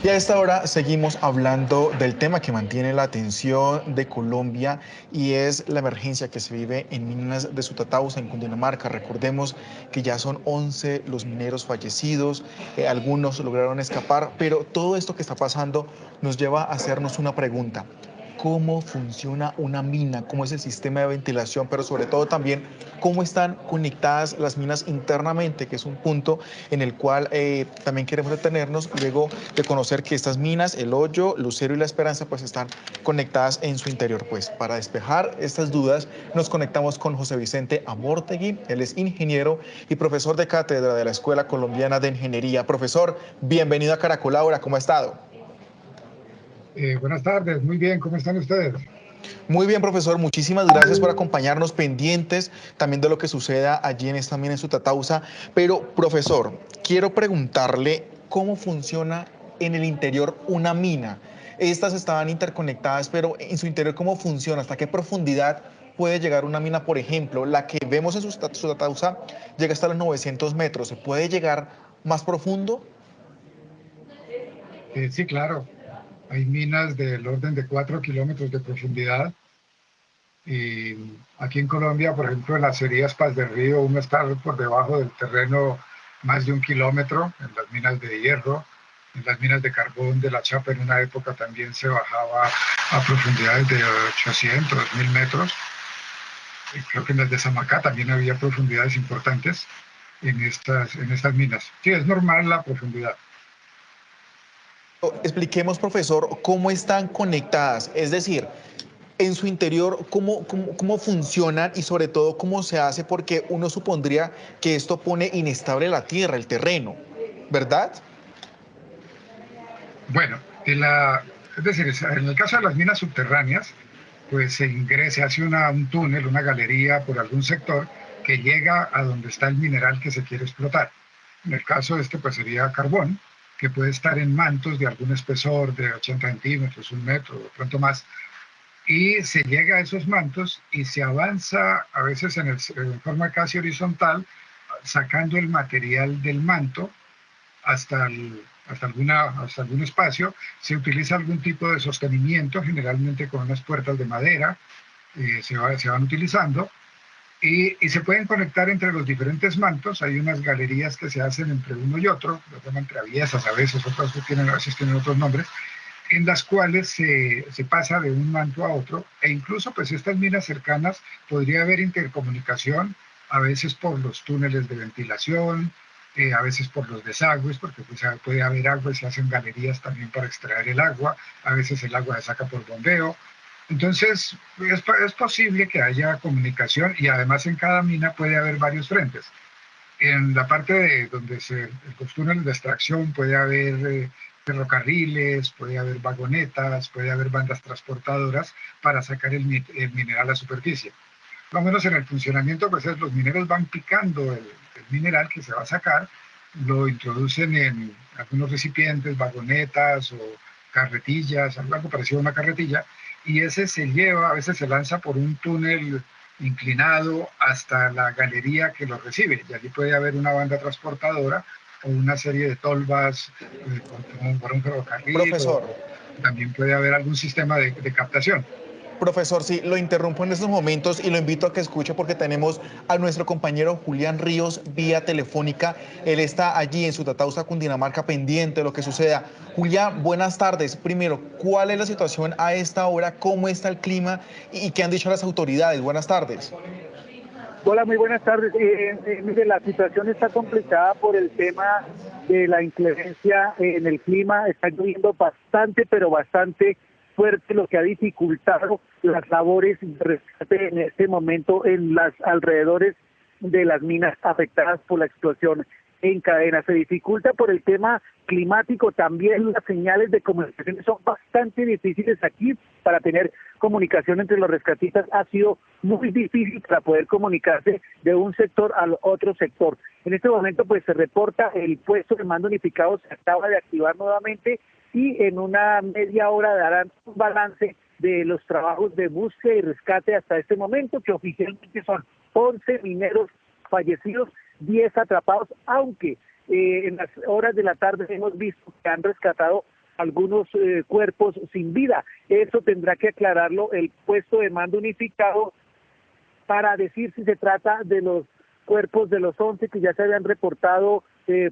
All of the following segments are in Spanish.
Y a esta hora seguimos hablando del tema que mantiene la atención de Colombia y es la emergencia que se vive en minas de Sutatausa, en Cundinamarca. Recordemos que ya son 11 los mineros fallecidos, algunos lograron escapar, pero todo esto que está pasando nos lleva a hacernos una pregunta. ¿Cómo funciona una mina? ¿Cómo es el sistema de ventilación? Pero sobre todo también, ¿cómo están conectadas las minas internamente? Que es un punto en el cual también queremos detenernos luego de conocer que estas minas, el Hoyo, Lucero y La Esperanza, pues están conectadas en su interior. Pues para despejar estas dudas nos conectamos con José Vicente Amortegui. Él es ingeniero y profesor de cátedra de la Escuela Colombiana de Ingeniería. Profesor, bienvenido a Caracol Ahora, ¿cómo ha estado? Buenas tardes, muy bien, ¿cómo están ustedes? Muy bien, profesor, muchísimas gracias por acompañarnos, pendientes también de lo que suceda allí en esta mina en Sutatausa. Pero, profesor, quiero preguntarle cómo funciona en el interior una mina. Estas estaban interconectadas, pero en su interior, ¿cómo funciona? ¿Hasta qué profundidad puede llegar una mina? Por ejemplo, la que vemos en Sutatausa llega hasta los 900 metros. ¿Se puede llegar más profundo? Sí, claro, hay minas del orden de 4 kilómetros de profundidad. Y aquí en Colombia, por ejemplo, en las Herías Paz del Río, uno está por debajo del terreno más de 1 kilómetro, en las minas de hierro, en las minas de carbón de la Chapa en una época también se bajaba a profundidades de 800, 1000 metros. Y creo que en las de Samacá también había profundidades importantes en estas minas. Sí, es normal la profundidad. Expliquemos, profesor, cómo están conectadas, es decir, en su interior, cómo funcionan y sobre todo cómo se hace, porque uno supondría que esto pone inestable la tierra, el terreno, ¿verdad? Bueno, es decir, en el caso de las minas subterráneas, pues se hace un túnel, una galería por algún sector que llega a donde está el mineral que se quiere explotar. En el caso este, pues sería carbón, que puede estar en mantos de algún espesor de 80 centímetros, 1 metro, de pronto más, y se llega a esos mantos y se avanza a veces en forma casi horizontal, sacando el material del manto hasta algún espacio. Se utiliza algún tipo de sostenimiento, generalmente con unas puertas de madera. Se van utilizando y se pueden conectar entre los diferentes mantos. Hay unas galerías que se hacen entre uno y otro, las llaman traviesas a veces, a veces tienen otros nombres, en las cuales se pasa de un manto a otro, e incluso pues estas minas cercanas podría haber intercomunicación, a veces por los túneles de ventilación, a veces por los desagües, porque pues puede haber agua y se hacen galerías también para extraer el agua, a veces el agua se saca por bombeo. Entonces es posible que haya comunicación, y además en cada mina puede haber varios frentes. En la parte de donde los túneles de extracción puede haber ferrocarriles, puede haber vagonetas, puede haber bandas transportadoras para sacar el mineral a la superficie. Lo menos en el funcionamiento, pues los mineros van picando el mineral que se va a sacar, lo introducen en algunos recipientes, vagonetas o carretillas, algo parecido a una carretilla, y ese se lleva, a veces se lanza por un túnel inclinado hasta la galería que lo recibe, y allí puede haber una banda transportadora o una serie de tolvas, como por un ferrocarril, Profesor, o también puede haber algún sistema de captación. profesor, sí, lo interrumpo en estos momentos y lo invito a que escuche porque tenemos a nuestro compañero Julián Ríos vía telefónica. Él está allí en Sutatausa, Cundinamarca, pendiente de lo que suceda. Julián, buenas tardes. Primero, ¿cuál es la situación a esta hora? ¿Cómo está el clima? ¿Y qué han dicho las autoridades? Buenas tardes. Hola, muy buenas tardes. Mire, la situación está complicada por el tema de la inclemencia en el clima. Está lloviendo bastante, pero bastante fuerte, lo que ha dificultado las labores de rescate en este momento en las alrededores de las minas afectadas por la explosión en cadena. Se dificulta por el tema climático, también las señales de comunicación son bastante difíciles aquí. Para tener comunicación entre los rescatistas ha sido muy difícil para poder comunicarse de un sector al otro sector. En este momento pues se reporta el puesto de mando unificado se acaba de activar nuevamente, y en una media hora darán un balance de los trabajos de búsqueda y rescate hasta este momento, que oficialmente son 11 mineros fallecidos, 10 atrapados, aunque en las horas de la tarde hemos visto que han rescatado algunos cuerpos sin vida. Eso tendrá que aclararlo el puesto de mando unificado para decir si se trata de los cuerpos de los 11 que ya se habían reportado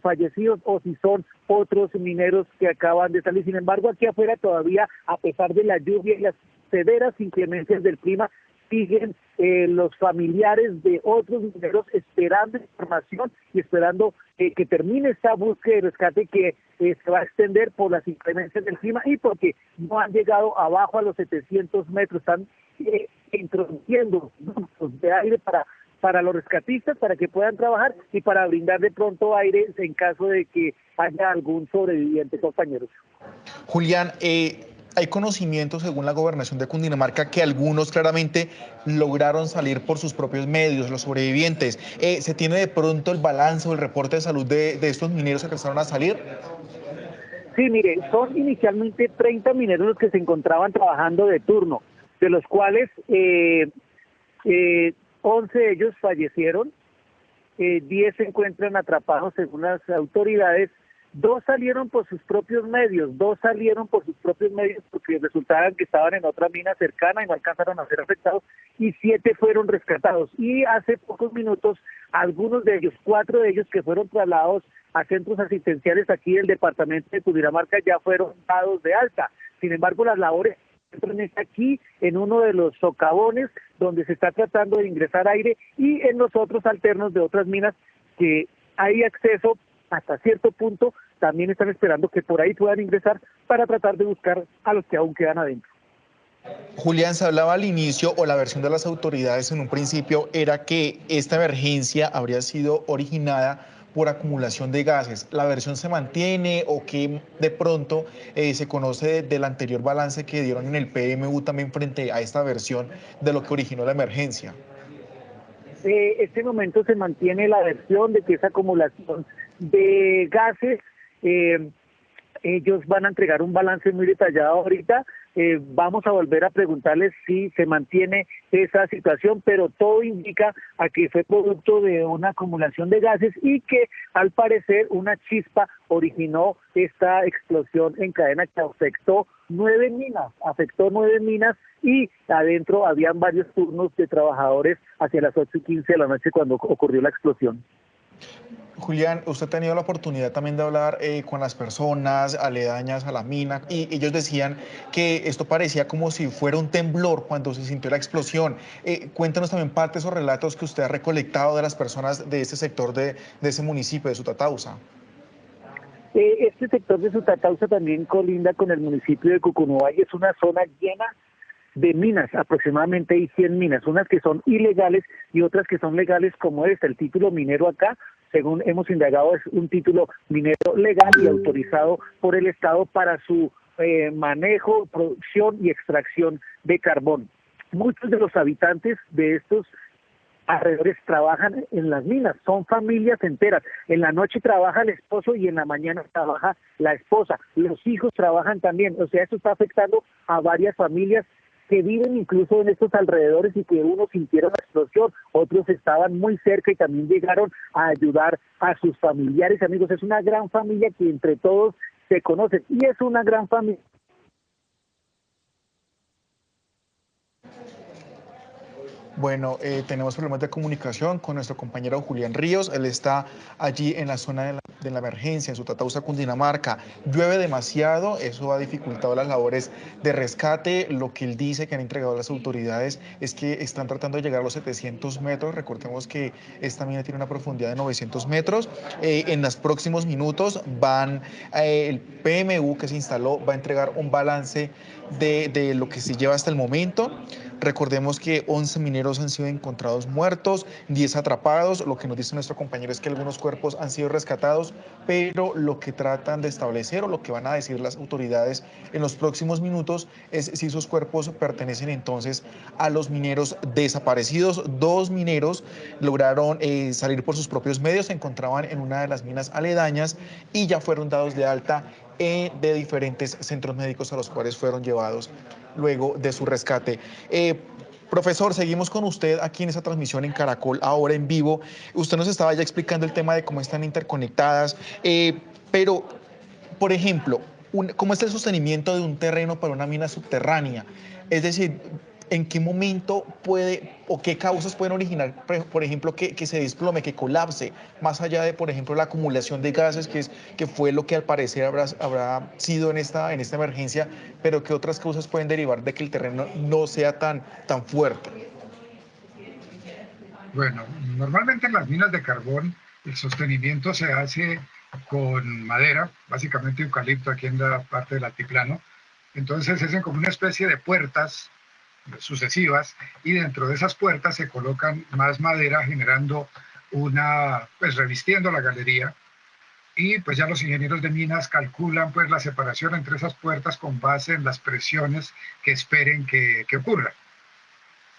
fallecidos o si son otros mineros que acaban de salir. Sin embargo, aquí afuera todavía, a pesar de la lluvia y las severas inclemencias del clima, siguen los familiares de otros mineros esperando información y esperando que termine esta búsqueda y rescate que se va a extender por las inclemencias del clima y porque no han llegado abajo a los 700 metros. Están introduciendo grupos de aire para los rescatistas, para que puedan trabajar y para brindar de pronto aire en caso de que haya algún sobreviviente, compañeros. Julián, hay conocimiento, según la gobernación de Cundinamarca, que algunos claramente lograron salir por sus propios medios, los sobrevivientes. ¿Se tiene de pronto el balance o el reporte de salud de estos mineros que alcanzaron a salir? Sí, mire, son inicialmente 30 mineros los que se encontraban trabajando de turno, de los cuales 11 de ellos fallecieron, 10 se encuentran atrapados según las autoridades, 2 salieron por sus propios medios, porque resultaban que estaban en otra mina cercana y no alcanzaron a ser afectados, y 7 fueron rescatados. Y hace pocos minutos, algunos de ellos, 4 de ellos que fueron trasladados a centros asistenciales aquí del departamento de Cundinamarca ya fueron dados de alta. Sin embargo, las labores está aquí en uno de los socavones donde se está tratando de ingresar aire y en los otros alternos de otras minas que hay acceso hasta cierto punto, también están esperando que por ahí puedan ingresar para tratar de buscar a los que aún quedan adentro. Julián, se hablaba al inicio, o la versión de las autoridades en un principio era que esta emergencia habría sido originada por acumulación de gases. ¿La versión se mantiene o qué de pronto se conoce del anterior balance que dieron en el PMU también frente a esta versión de lo que originó la emergencia? Este momento se mantiene la versión de que esa acumulación de gases, ellos van a entregar un balance muy detallado ahorita. Vamos a volver a preguntarles si se mantiene esa situación, pero todo indica a que fue producto de una acumulación de gases y que al parecer una chispa originó esta explosión en cadena que afectó 9 minas y adentro habían varios turnos de trabajadores hacia las 8:15 de la noche cuando ocurrió la explosión. Julián, usted ha tenido la oportunidad también de hablar con las personas aledañas a la mina y ellos decían que esto parecía como si fuera un temblor cuando se sintió la explosión. Cuéntanos también parte de esos relatos que usted ha recolectado de las personas de ese sector de ese municipio, de Sutatausa. Este sector de Sutatausa también colinda con el municipio de Cucunubay, es una zona llena de minas, aproximadamente hay 100 minas, unas que son ilegales y otras que son legales como esta. El título minero acá, según hemos indagado, es un título minero legal y autorizado por el Estado para su manejo, producción y extracción de carbón. Muchos de los habitantes de estos alrededores trabajan en las minas, son familias enteras. En la noche trabaja el esposo y en la mañana trabaja la esposa. Los hijos trabajan también, o sea, esto está afectando a varias familias que viven incluso en estos alrededores y que unos sintieron la explosión, otros estaban muy cerca y también llegaron a ayudar a sus familiares, amigos. Es una gran familia que entre todos se conocen y es una gran familia. Bueno, tenemos problemas de comunicación con nuestro compañero Julián Ríos. Él está allí en la zona de la emergencia, en Sutatausa, Cundinamarca. Llueve demasiado, eso ha dificultado las labores de rescate. Lo que él dice que han entregado las autoridades es que están tratando de llegar a los 700 metros. Recordemos que esta mina tiene una profundidad de 900 metros. En los próximos minutos el PMU que se instaló va a entregar un balance de lo que se lleva hasta el momento. Recordemos que 11 mineros han sido encontrados muertos, 10 atrapados. Lo que nos dice nuestro compañero es que algunos cuerpos han sido rescatados, pero lo que tratan de establecer o lo que van a decir las autoridades en los próximos minutos es si esos cuerpos pertenecen entonces a los mineros desaparecidos. 2 mineros lograron salir por sus propios medios, se encontraban en una de las minas aledañas y ya fueron dados de alta de diferentes centros médicos a los cuales fueron llevados luego de su rescate. Profesor, seguimos con usted aquí en esta transmisión en Caracol, ahora en vivo. Usted nos estaba ya explicando el tema de cómo están interconectadas, pero, por ejemplo, ¿cómo es el sostenimiento de un terreno para una mina subterránea? Es decir, ¿en qué momento puede o qué causas pueden originar, por ejemplo, que se desplome, que colapse, más allá de, por ejemplo, la acumulación de gases, que fue lo que al parecer habrá sido en esta emergencia, pero qué otras causas pueden derivar de que el terreno no sea tan fuerte? Bueno, normalmente en las minas de carbón el sostenimiento se hace con madera, básicamente eucalipto aquí en la parte del altiplano. Entonces se hacen como una especie de puertas sucesivas y dentro de esas puertas se colocan más madera generando pues revistiendo la galería y pues ya los ingenieros de minas calculan pues la separación entre esas puertas con base en las presiones que esperen que ocurra.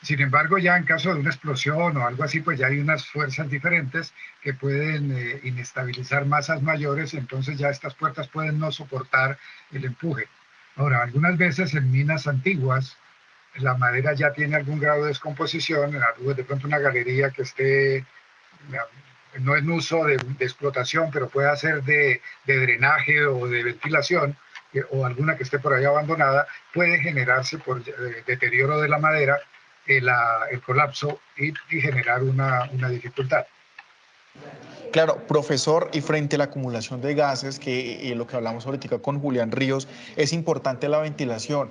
Sin embargo, ya en caso de una explosión o algo así, pues ya hay unas fuerzas diferentes que pueden inestabilizar masas mayores, y entonces ya estas puertas pueden no soportar el empuje. Ahora, algunas veces en minas antiguas, la madera ya tiene algún grado de descomposición, de pronto una galería que esté no en uso de explotación, pero puede ser de drenaje o de ventilación, o alguna que esté por ahí abandonada, puede generarse por deterioro de la madera el colapso y generar una dificultad. Claro, profesor, y frente a la acumulación de gases, que lo que hablamos ahorita con Julián Ríos, es importante la ventilación.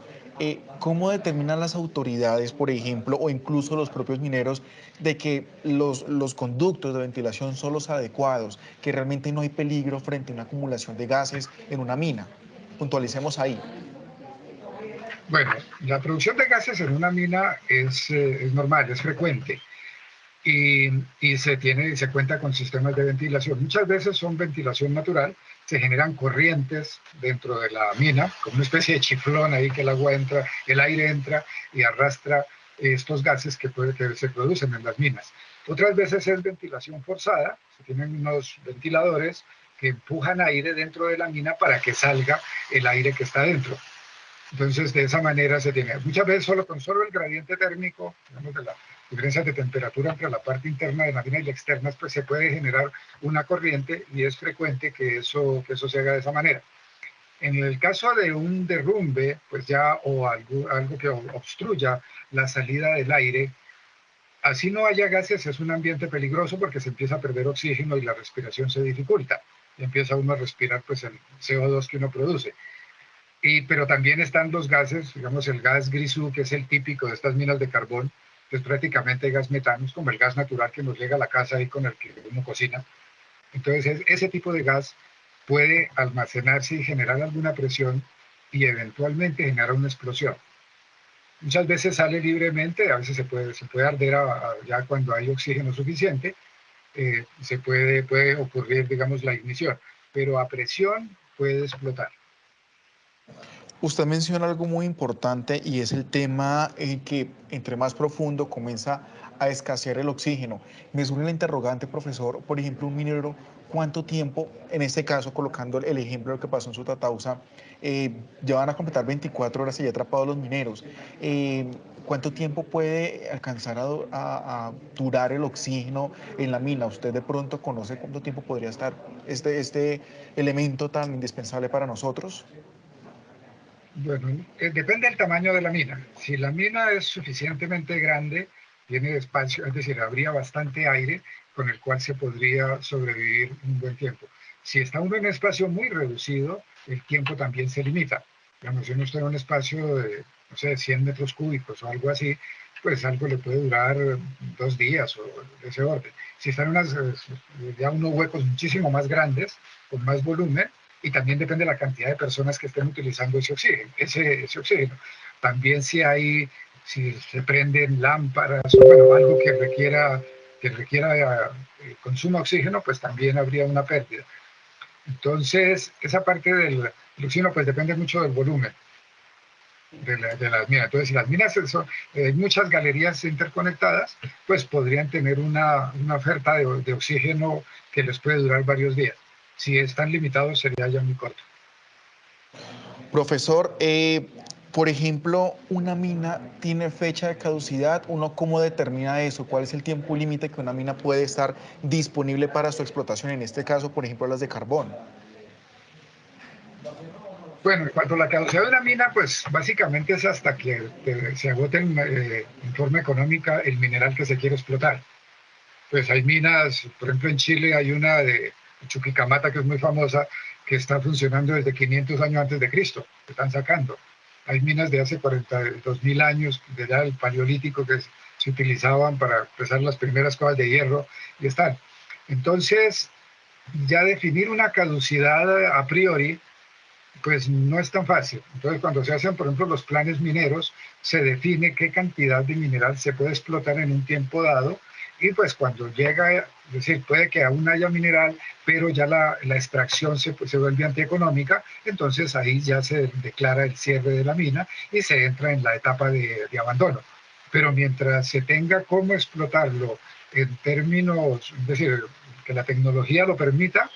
¿Cómo determinan las autoridades, por ejemplo, o incluso los propios mineros, de que los conductos de ventilación son los adecuados, que realmente no hay peligro frente a una acumulación de gases en una mina? Puntualicemos ahí. Bueno, la producción de gases en una mina es normal, es frecuente. Y se cuenta con sistemas de ventilación. Muchas veces son ventilación natural, se generan corrientes dentro de la mina, como una especie de chiflón ahí que el agua entra, el aire entra y arrastra estos gases que se producen en las minas. Otras veces es ventilación forzada, se tienen unos ventiladores que empujan aire dentro de la mina para que salga el aire que está dentro. Entonces, de esa manera se tiene. Muchas veces con solo el gradiente térmico, digamos, de la diferencia de temperatura entre la parte interna de la mina y la externa, pues se puede generar una corriente y es frecuente que eso se haga de esa manera. En el caso de un derrumbe, pues ya, o algo que obstruya la salida del aire, así no haya gases, es un ambiente peligroso porque se empieza a perder oxígeno y la respiración se dificulta. Y empieza uno a respirar pues el CO2 que uno produce. Pero también están los gases, digamos el gas grisú, que es el típico de estas minas de carbón, que es prácticamente gas metano, es como el gas natural que nos llega a la casa y con el que uno cocina. Entonces ese tipo de gas puede almacenarse y generar alguna presión y eventualmente generar una explosión. Muchas veces sale libremente, a veces se puede arder ya cuando hay oxígeno suficiente, puede ocurrir, digamos, la ignición, pero a presión puede explotar. Usted menciona algo muy importante y es el tema en que entre más profundo comienza a escasear el oxígeno. Me surge la interrogante, profesor, por ejemplo, un minero, ¿cuánto tiempo, en este caso, colocando el ejemplo de lo que pasó en Sutatausa, ya van a completar 24 horas y ya atrapados los mineros? ¿Cuánto tiempo puede alcanzar a durar el oxígeno en la mina? ¿Usted de pronto conoce cuánto tiempo podría estar este elemento tan indispensable para nosotros? Bueno, depende del tamaño de la mina. Si la mina es suficientemente grande, tiene espacio, es decir, habría bastante aire con el cual se podría sobrevivir un buen tiempo. Si está uno en un espacio muy reducido, el tiempo también se limita. Digamos, si uno está en un espacio de, no sé, 100 metros cúbicos o algo así, pues algo le puede durar 2 días o de ese orden. Si están ya unos huecos muchísimo más grandes, con más volumen, y también depende de la cantidad de personas que estén utilizando ese oxígeno. También si se prenden lámparas o bueno, algo que requiera consuma oxígeno, pues también habría una pérdida. Entonces, esa parte del oxígeno pues depende mucho del volumen de las minas. Entonces, si las minas son muchas galerías interconectadas, pues podrían tener una oferta de oxígeno que les puede durar varios días. Si están limitados, sería ya muy corto. Profesor, por ejemplo, una mina tiene fecha de caducidad. ¿Uno cómo determina eso? ¿Cuál es el tiempo límite que una mina puede estar disponible para su explotación? En este caso, por ejemplo, las de carbón. Bueno, cuando la caducidad de una mina, pues básicamente es hasta que se agote en forma económica el mineral que se quiere explotar. Pues hay minas, por ejemplo en Chile hay una de Chuquicamata que es muy famosa, que está funcionando desde 500 años antes de Cristo, que están sacando. Hay minas de hace 42.000 años, de ya el paleolítico, que se utilizaban para expresar las primeras cosas de hierro, y están. Entonces, ya definir una caducidad a priori, pues no es tan fácil. Entonces, cuando se hacen, por ejemplo, los planes mineros, se define qué cantidad de mineral se puede explotar en un tiempo dado, y pues cuando llega, es decir, puede que aún haya mineral, pero ya la extracción se vuelve antieconómica, entonces ahí ya se declara el cierre de la mina y se entra en la etapa de abandono. Pero mientras se tenga cómo explotarlo en términos, es decir, que la tecnología lo permita,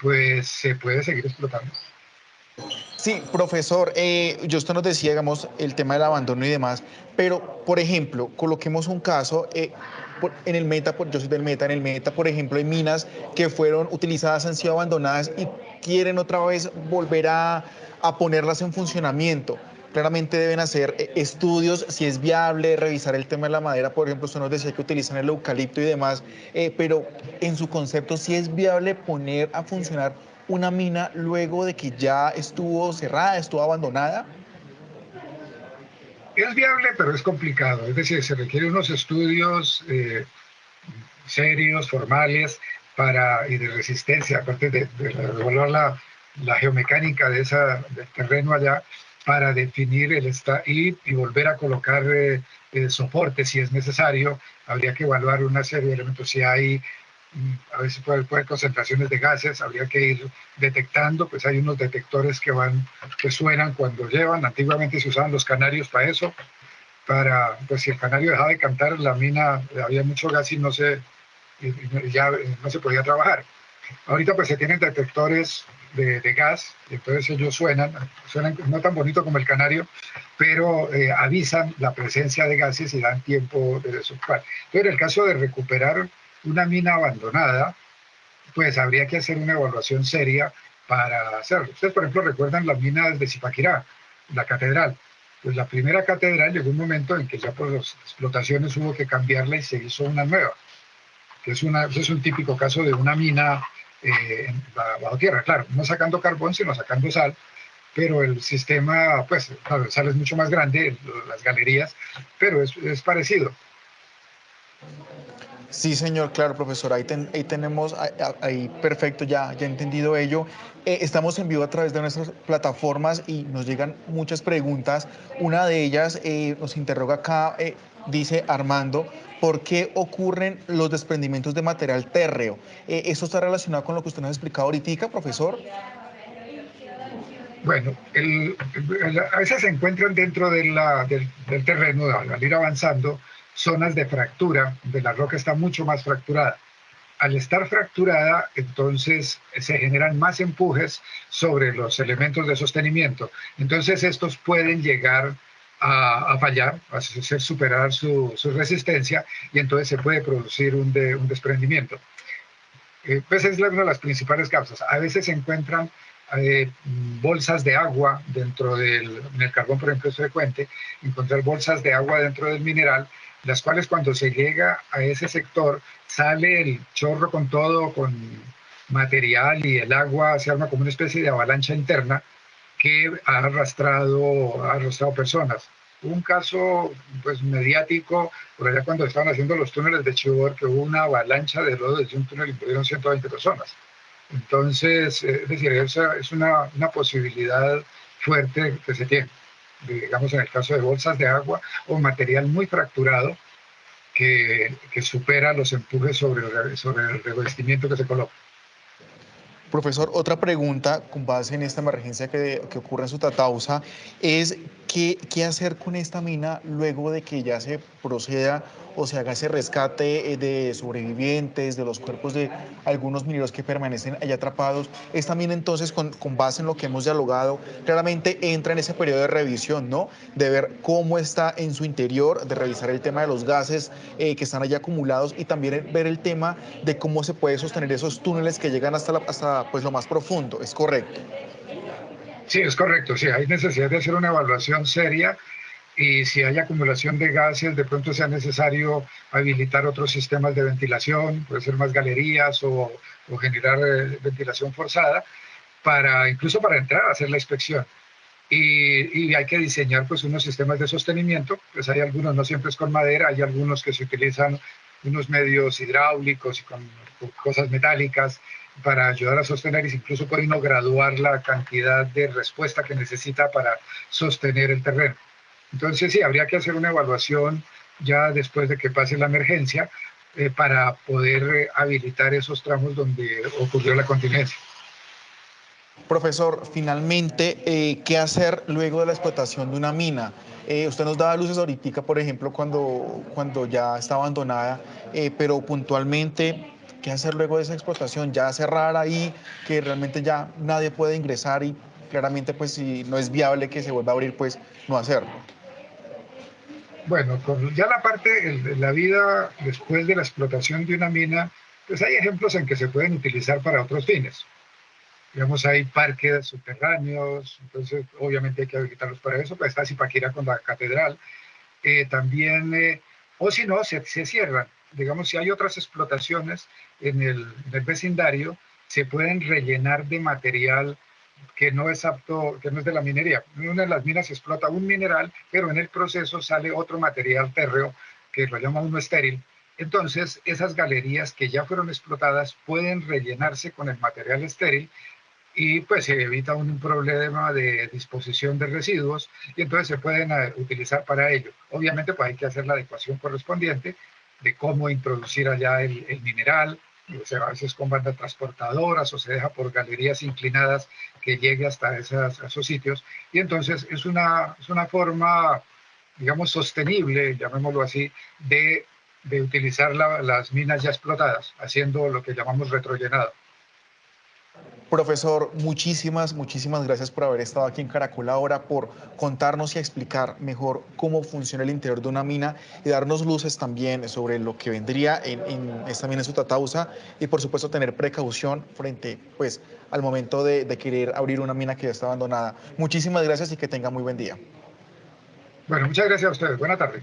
pues se puede seguir explotando. Sí, profesor, yo usted nos decía, digamos, el tema del abandono y demás, pero, por ejemplo, coloquemos un caso, en el Meta, yo soy del Meta, en el Meta, por ejemplo, hay minas que fueron utilizadas, han sido abandonadas y quieren otra vez volver a ponerlas en funcionamiento. Claramente deben hacer estudios, si es viable, revisar el tema de la madera, por ejemplo, usted nos decía que utilizan el eucalipto y demás, pero en su concepto, si es viable poner a funcionar una mina luego de que ya estuvo cerrada, estuvo abandonada? Es viable, pero es complicado. Es decir, se requieren unos estudios serios, formales, y de resistencia, aparte de evaluar la geomecánica del terreno allá, para definir y volver a colocar soporte si es necesario. Habría que evaluar una serie de elementos. Si hay, a veces puede haber concentraciones de gases, habría que ir detectando. Pues hay unos detectores que suenan cuando llevan. Antiguamente se usaban los canarios para eso. Pues si el canario dejaba de cantar, la mina, había mucho gas y ya no se podía trabajar. Ahorita pues se tienen detectores de gas, y entonces ellos suenan no tan bonito como el canario, pero avisan la presencia de gases y dan tiempo de desocupar. Entonces, en el caso de recuperar una mina abandonada, pues habría que hacer una evaluación seria para hacerlo. Ustedes, por ejemplo, recuerdan las minas de Zipaquirá, la catedral. Pues la primera catedral llegó un momento en que ya por las explotaciones hubo que cambiarla y se hizo una nueva, que es un típico caso de una mina bajo tierra, claro, no sacando carbón, sino sacando sal, pero el sistema, pues, claro, el sal es mucho más grande, las galerías, pero es parecido. Sí, señor, claro, profesor, ahí tenemos, ahí perfecto, ya entendido ello. Estamos en vivo a través de nuestras plataformas y nos llegan muchas preguntas. Una de ellas nos interroga acá, dice Armando, ¿por qué ocurren los desprendimientos de material térreo? ¿Eso está relacionado con lo que usted nos ha explicado ahorita, profesor? Bueno, a veces se encuentran dentro del terreno, al ir avanzando, zonas de fractura, donde la roca está mucho más fracturada. Al estar fracturada, entonces se generan más empujes sobre los elementos de sostenimiento. Entonces estos pueden llegar a fallar, a hacer superar su resistencia, y entonces se puede producir un desprendimiento. Pues es una de las principales causas. A veces se encuentran bolsas de agua en el carbón, por ejemplo, es frecuente encontrar bolsas de agua dentro del mineral, las cuales cuando se llega a ese sector sale el chorro con todo, con material, y el agua se arma como una especie de avalancha interna que ha arrastrado personas. Hubo un caso pues mediático por allá cuando estaban haciendo los túneles de Chivor, que hubo una avalancha de lodo desde un túnel y murieron 120 personas. Entonces, es decir, esa es una posibilidad fuerte que se tiene, digamos en el caso de bolsas de agua o material muy fracturado que supera los empujes sobre el revestimiento que se coloca. Profesor, otra pregunta con base en esta emergencia que ocurre en Sutatausa es ¿qué hacer con esta mina luego de que ya se proceda o se haga ese rescate de sobrevivientes, de los cuerpos de algunos mineros que permanecen allá atrapados? Esta mina entonces, con base en lo que hemos dialogado, claramente entra en ese periodo de revisión, ¿no? De ver cómo está en su interior, de revisar el tema de los gases que están allá acumulados y también ver el tema de cómo se puede sostener esos túneles que llegan hasta pues, lo más profundo. ¿Es correcto? Sí, es correcto, sí, hay necesidad de hacer una evaluación seria y si hay acumulación de gases, de pronto sea necesario habilitar otros sistemas de ventilación, puede ser más galerías o generar ventilación forzada, incluso para entrar a hacer la inspección. Y hay que diseñar pues unos sistemas de sostenimiento, pues hay algunos, no siempre es con madera, hay algunos que se utilizan unos medios hidráulicos y con cosas metálicas para ayudar a sostener, y incluso puede uno graduar la cantidad de respuesta que necesita para sostener el terreno. Entonces sí, habría que hacer una evaluación ya después de que pase la emergencia para poder habilitar esos tramos donde ocurrió la contingencia. Profesor, finalmente, ¿qué hacer luego de la explotación de una mina? Usted nos daba luces ahorita, por ejemplo, cuando ya está abandonada, pero puntualmente, ¿qué hacer luego de esa explotación? Ya cerrar ahí, que realmente ya nadie puede ingresar y claramente, pues si no es viable que se vuelva a abrir, pues no hacerlo. Bueno, con ya la parte, la vida después de la explotación de una mina, pues hay ejemplos en que se pueden utilizar para otros fines. Digamos, hay parques subterráneos, entonces obviamente hay que habilitarlos para eso, pues está Zipaquirá con la catedral. También, o si no, se cierran. Digamos, si hay otras explotaciones en el vecindario, se pueden rellenar de material que no es apto, que no es de la minería. En una de las minas se explota un mineral, pero en el proceso sale otro material férreo que lo llama uno estéril. Entonces, esas galerías que ya fueron explotadas pueden rellenarse con el material estéril y pues se evita un problema de disposición de residuos y entonces se pueden utilizar para ello. Obviamente pues hay que hacer la adecuación correspondiente de cómo introducir allá el mineral, o sea, a veces con bandas transportadoras o se deja por galerías inclinadas que llegue hasta esos sitios y entonces es una forma, digamos, sostenible, llamémoslo así, de utilizar las minas ya explotadas, haciendo lo que llamamos retrollenado. Profesor, muchísimas gracias por haber estado aquí en Caracol ahora, por contarnos y explicar mejor cómo funciona el interior de una mina y darnos luces también sobre lo que vendría en esta mina en Sutatausa y por supuesto tener precaución frente pues, al momento de querer abrir una mina que ya está abandonada. Muchísimas gracias y que tenga muy buen día. Bueno, muchas gracias a ustedes. Buena tarde.